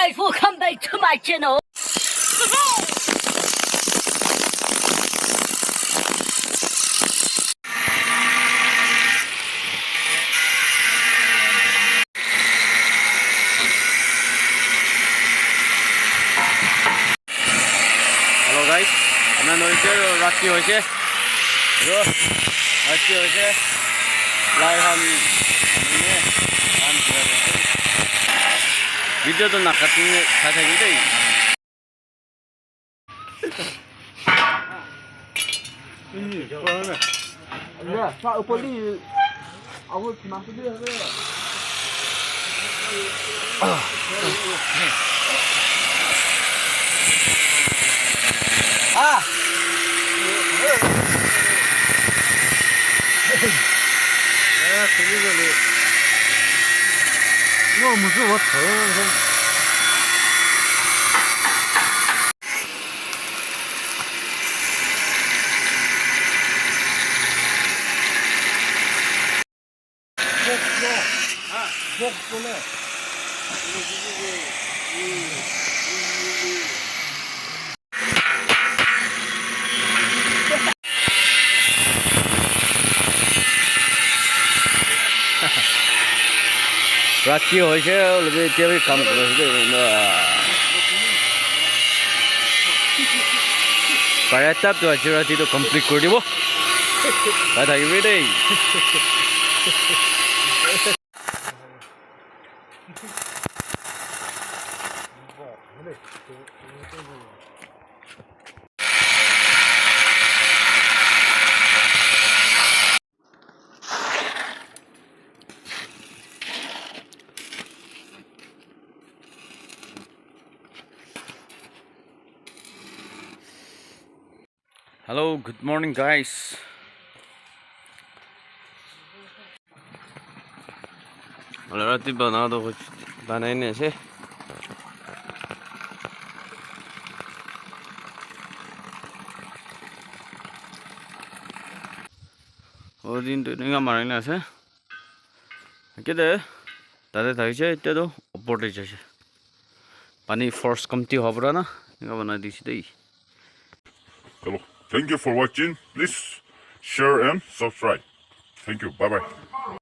guys, welcome back to my channel. Hello guys, আমরা নদীতে রাত্রি হয়েছে ভিডিও তো না কাটিং থাকি দেই我不是我疼。রাত্রি হয়েছে কাম করেছে প্রায় একটা তো আছে রাত্রি তো কমপ্লিট করে দিব তাই থাকবে দেই Hello, good morning guys. Rati bana do kuch banayne se. O din to ninga marina se. Kede tade thaise ite do opor de jase. Pani force kamti hobra na ninga bana disi dei. Hello. Thank you for watching. Please share and subscribe. Thank you. Bye bye.